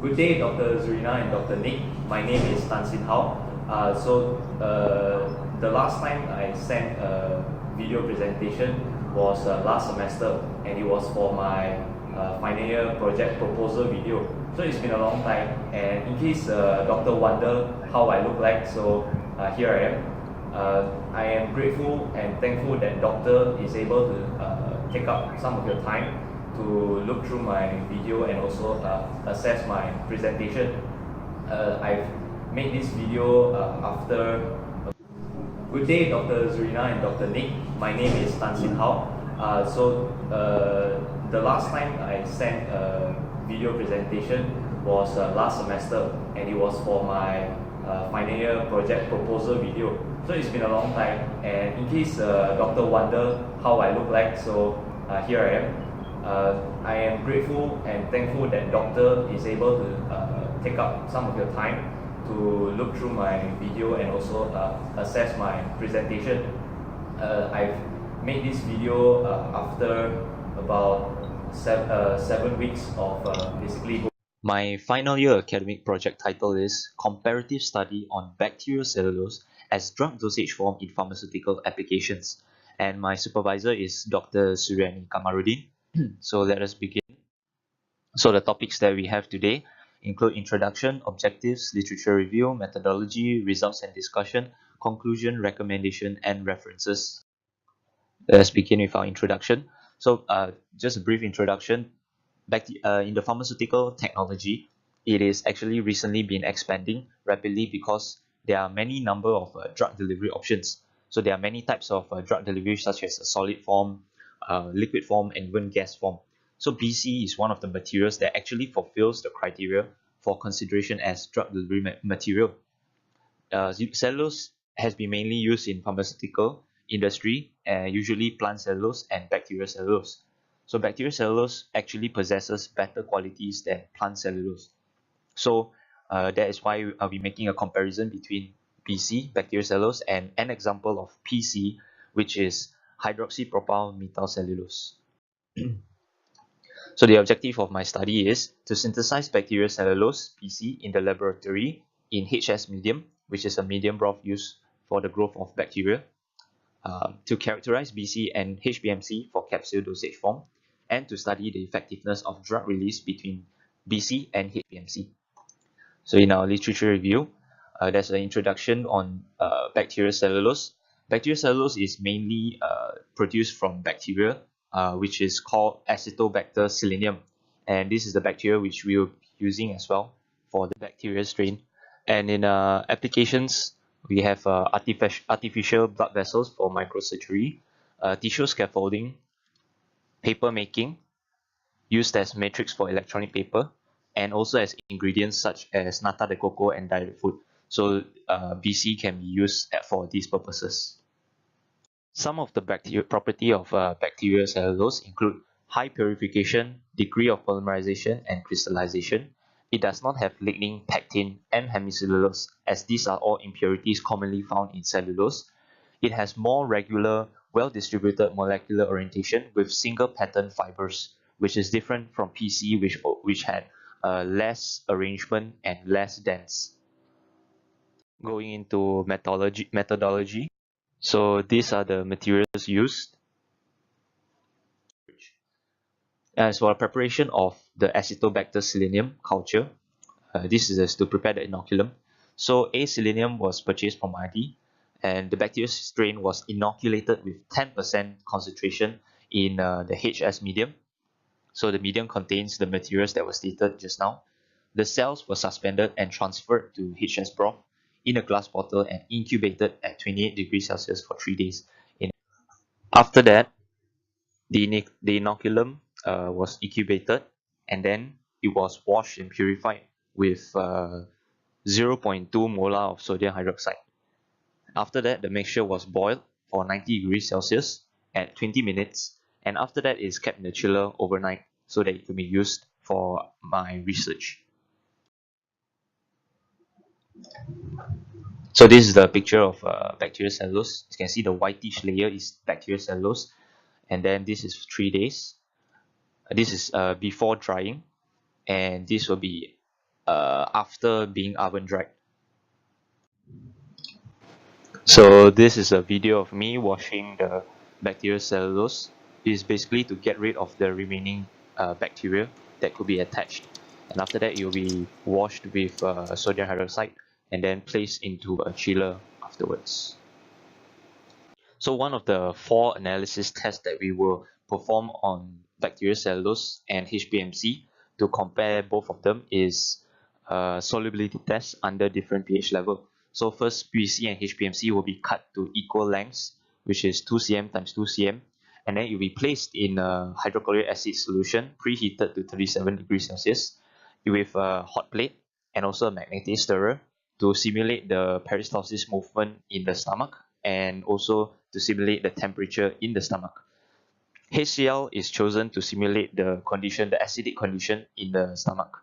Good day, Dr. Zurina and Dr. Nick. My name is Tsin. The last time I sent a video presentation was last semester, and it was for my final year project proposal video. So it's been a long time, and in case Doctor wonder how I look like, here I am. I am grateful and thankful that Doctor is able to take up some of your time to look through my video and also assess my presentation. I've made this video after. Good day, Dr. Zurina and Dr. Nick. My name is Tsin. The last time I sent a video presentation was last semester, and it was for my final year project proposal video. So it's been a long time, and in case Doctor wonder how I look like, here I am. I am grateful and thankful that Doctor is able to take up some of your time to look through my video and also assess my presentation. I've made this video after about 7 weeks of basically. My final year academic project title is Comparative Study on Bacteriocellulose as Drug Dosage Form in Pharmaceutical Applications, and my supervisor is Dr. Suryani Kamarudin. So let us begin. So the topics that we have today include introduction, objectives, literature review, methodology, results and discussion, conclusion, recommendation, and references. Let's begin with our introduction. So just a brief introduction. In the pharmaceutical technology, it is actually recently been expanding rapidly because there are many number of drug delivery options. So there are many types of drug delivery, such as a solid form, liquid form, and even gas form. So BC is one of the materials that actually fulfills the criteria for consideration as drug delivery material. Cellulose has been mainly used in pharmaceutical industry, usually plant cellulose and bacterial cellulose. So bacterial cellulose actually possesses better qualities than plant cellulose. So that is why I'll be making a comparison between BC, bacterial cellulose, and an example of PC, which is hydroxypropyl methyl cellulose. So the objective of my study is to synthesize bacterial cellulose (PC) in the laboratory in HS medium, which is a medium broth used for the growth of bacteria, to characterize BC and HPMC for capsule dosage form, and to study the effectiveness of drug release between BC and HPMC. So in our literature review, there's an introduction on bacterial cellulose. Bacterial cellulose is mainly produced from bacteria, which is called Acetobacter selenium, and this is the bacteria which we will be using as well for the bacterial strain. And in applications, we have artificial blood vessels for microsurgery, tissue scaffolding, paper making, used as matrix for electronic paper, and also as ingredients such as nata de coco and diet food. So BC can be used for these purposes. Some of the property of bacterial cellulose include high purification, degree of polymerization, and crystallization. It does not have lignin, pectin, and hemicellulose, as these are all impurities commonly found in cellulose. It has more regular, well-distributed molecular orientation with single pattern fibers, which is different from PC, which had less arrangement and less dense. Going into methodology. So these are the materials used. As for the preparation of the Acetobacter selenium culture, this is to prepare the inoculum. So A selenium was purchased from RD, and the bacterial strain was inoculated with 10% concentration in the HS medium. So the medium contains the materials that were stated just now. The cells were suspended and transferred to HS broth in a glass bottle and incubated at 28 degrees Celsius for 3 days. After that, the inoculum was incubated, and then it was washed and purified with 0.2 molar of sodium hydroxide. After that, the mixture was boiled for 90 degrees Celsius at 20 minutes, and after that it is kept in the chiller overnight so that it can be used for my research. So this is the picture of bacterial cellulose. You can see the whitish layer is bacterial cellulose, and then this is 3 days. This is before drying, and this will be after being oven dried. So this is a video of me washing the bacterial cellulose. It is basically to get rid of the remaining bacteria that could be attached. And after that, it will be washed with sodium hydroxide and then placed into a chiller afterwards. So one of the 4 analysis tests that we will perform on bacterial cellulose and HPMC to compare both of them is solubility tests under different pH level. So first, BC and HPMC will be cut to equal lengths, which is 2 cm times 2 cm, and then it will be placed in a hydrochloric acid solution preheated to 37 degrees Celsius with a hot plate and also a magnetic stirrer to simulate the peristalsis movement in the stomach and also to simulate the temperature in the stomach. HCl is chosen to simulate the condition, the acidic condition in the stomach.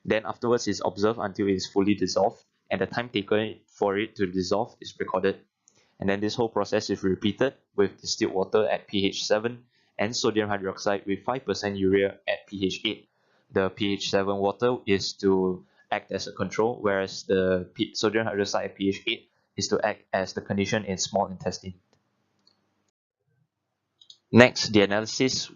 Then afterwards is observed until it is fully dissolved, and the time taken for it to dissolve is recorded. And then this whole process is repeated with distilled water at pH 7 and sodium hydroxide with 5% urea at pH 8. The pH 7 water is to act as a control, whereas the sodium hydroxide at pH 8 is to act as the condition in small intestine. Next, the analysis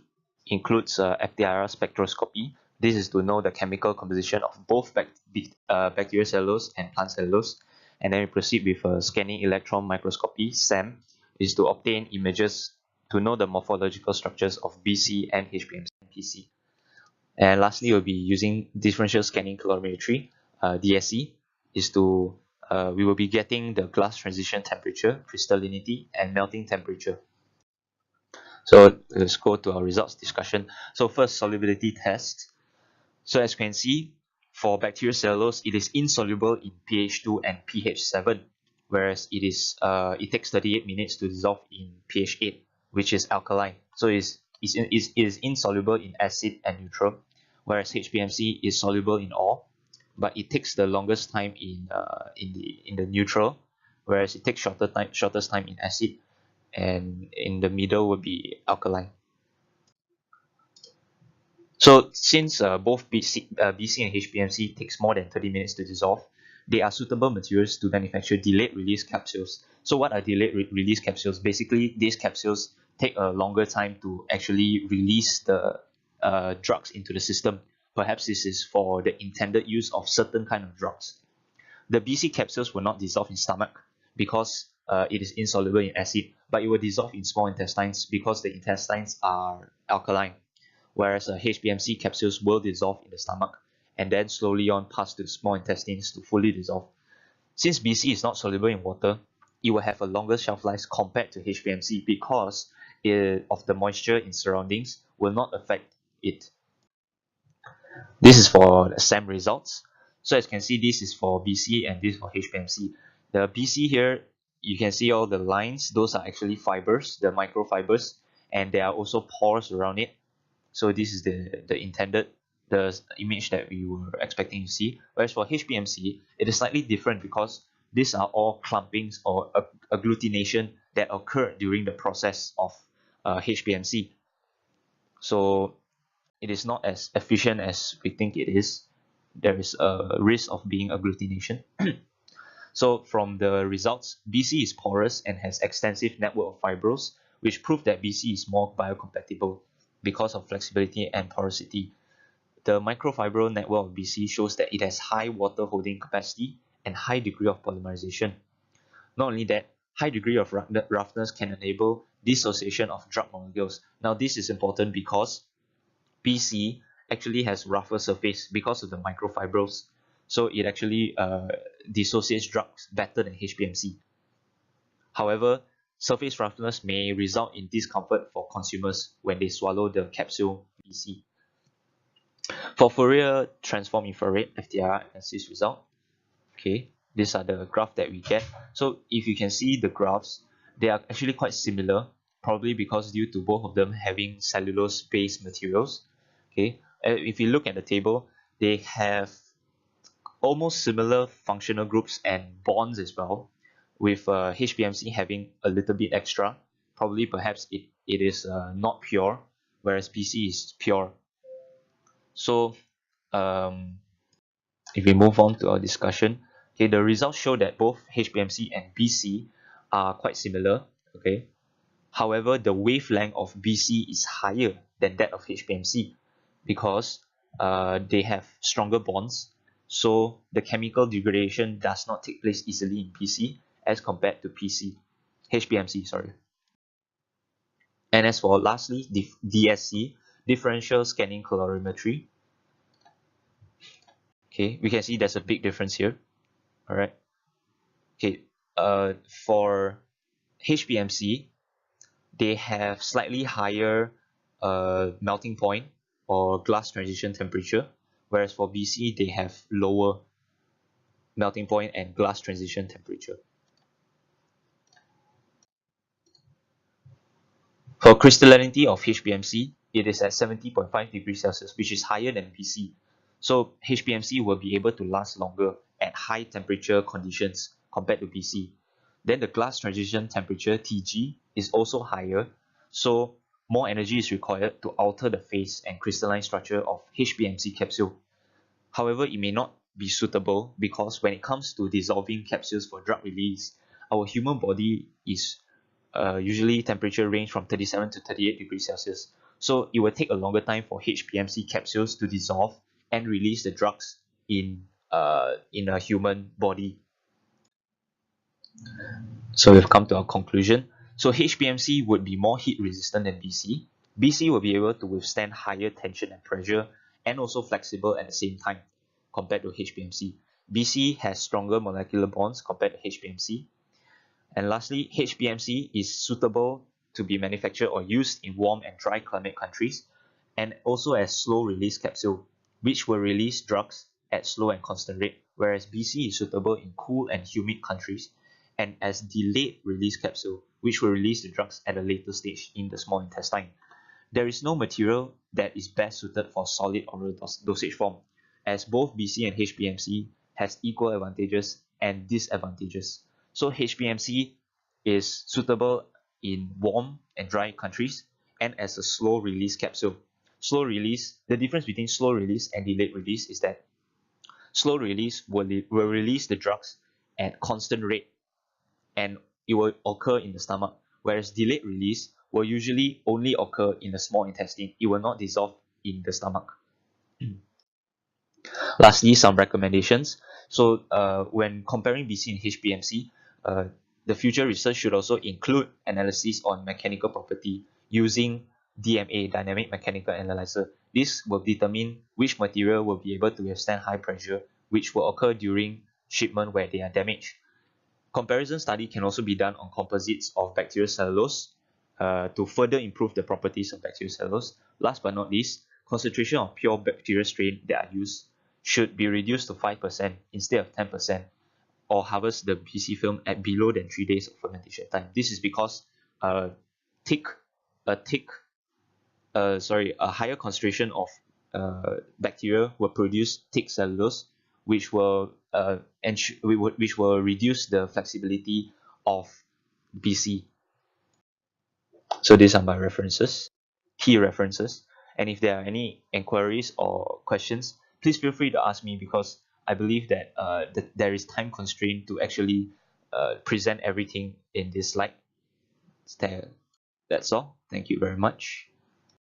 includes FTIR spectroscopy. This is to know the chemical composition of both bacterial cellulose and plant cellulose. And then we proceed with scanning electron microscopy, SEM, is to obtain images to know the morphological structures of BC and HPMC and PC. And lastly, we'll be using differential scanning calorimetry, DSC, is to we will be getting the glass transition temperature, crystallinity, and melting temperature. So let's go to our results discussion. So first, solubility test. So as you can see, for bacterial cellulose, it is insoluble in pH 2 and pH 7, whereas it takes 38 minutes to dissolve in pH 8, which is alkaline. So it is insoluble in acid and neutral, whereas HPMC is soluble in all, but it takes the longest time in the neutral, whereas it takes shortest time in acid, and in the middle would be alkaline. So since both BC and HPMC takes more than 30 minutes to dissolve, they are suitable materials to manufacture delayed release capsules. So what are delayed release capsules? Basically, these capsules take a longer time to actually release the drugs into the system. Perhaps this is for the intended use of certain kind of drugs. The BC capsules will not dissolve in stomach because it is insoluble in acid, but it will dissolve in small intestines because the intestines are alkaline, whereas HPMC capsules will dissolve in the stomach and then slowly on pass to the small intestines to fully dissolve. Since BC is not soluble in water, it will have a longer shelf life compared to HPMC because of the moisture in surroundings will not affect it. This is for the SEM results. So as you can see, this is for BC and this for HPMC. The BC here, you can see all the lines. Those are actually fibers, the microfibers, and there are also pores around it. So this is the intended, the image that we were expecting to see. Whereas for HPMC, it is slightly different because these are all clumpings or agglutination that occur during the process of HPMC. So it is not as efficient as we think it is. There is a risk of being agglutination. So from the results, BC is porous and has extensive network of fibrils, which prove that BC is more biocompatible because of flexibility and porosity. The microfibril network of BC shows that it has high water holding capacity and high degree of polymerization. Not only that, high degree of roughness can enable dissociation of drug molecules. Now this is important because BC actually has rougher surface because of the microfibrils, so it actually dissociates drugs better than HPMC. However, surface roughness may result in discomfort for consumers when they swallow the capsule BC. For Fourier transform infrared FTIR analysis result, okay, these are the graph that we get. So if you can see the graphs, they are actually quite similar, probably because due to both of them having cellulose-based materials. Okay, if you look at the table, they have almost similar functional groups and bonds as well, with HPMC having a little bit extra. Probably perhaps it is not pure, whereas BC is pure. So if we move on to our discussion, okay, the results show that both HPMC and BC are quite similar. Okay, however, the wavelength of BC is higher than that of HPMC because they have stronger bonds, so the chemical degradation does not take place easily in BC as compared to HPMC, sorry. And as for lastly, DSC, differential scanning calorimetry. Okay, we can see there's a big difference here. All right. Okay, for HPMC, they have slightly higher melting point or glass transition temperature, whereas for BC, they have lower melting point and glass transition temperature. For crystallinity of HPMC, it is at 70.5 degrees Celsius, which is higher than BC. So HPMC will be able to last longer at high temperature conditions compared to BC. Then the glass transition temperature, TG, is also higher, so more energy is required to alter the phase and crystalline structure of HPMC capsule. However, it may not be suitable because when it comes to dissolving capsules for drug release, our human body is usually temperature range from 37 to 38 degrees Celsius. So it will take a longer time for HPMC capsules to dissolve and release the drugs in a human body. So we've come to our conclusion. So HPMC would be more heat resistant than BC. BC will be able to withstand higher tension and pressure and also flexible at the same time compared to HPMC. BC has stronger molecular bonds compared to HPMC. And lastly, HPMC is suitable to be manufactured or used in warm and dry climate countries, and also as slow release capsule, which will release drugs at slow and constant rate, whereas BC is suitable in cool and humid countries, and as delayed release capsule, which will release the drugs at a later stage in the small intestine. There is no material that is best suited for solid oral dosage form, as both BC and HPMC has equal advantages and disadvantages. So HPMC is suitable in warm and dry countries and as a slow release capsule. Slow release, the difference between slow release and delayed release is that slow release will release the drugs at constant rate and it will occur in the stomach, whereas delayed release will usually only occur in the small intestine. It will not dissolve in the stomach. Lastly, some recommendations. So when comparing BC and HPMC, the future research should also include analysis on mechanical property using DMA, dynamic mechanical analyzer. This will determine which material will be able to withstand high pressure, which will occur during shipment where they are damaged. Comparison study can also be done on composites of bacterial cellulose to further improve the properties of bacterial cellulose. Last but not least, concentration of pure bacterial strain that are used should be reduced to 5% instead of 10%, or harvest the BC film at below than 3 days of fermentation time. This is because a higher concentration of bacteria will produce thick cellulose, which will reduce the flexibility of BC. So these are my references, key references. And if there are any inquiries or questions, please feel free to ask me because I believe that, there is time constraint to actually present everything in this slide. That's all. Thank you very much.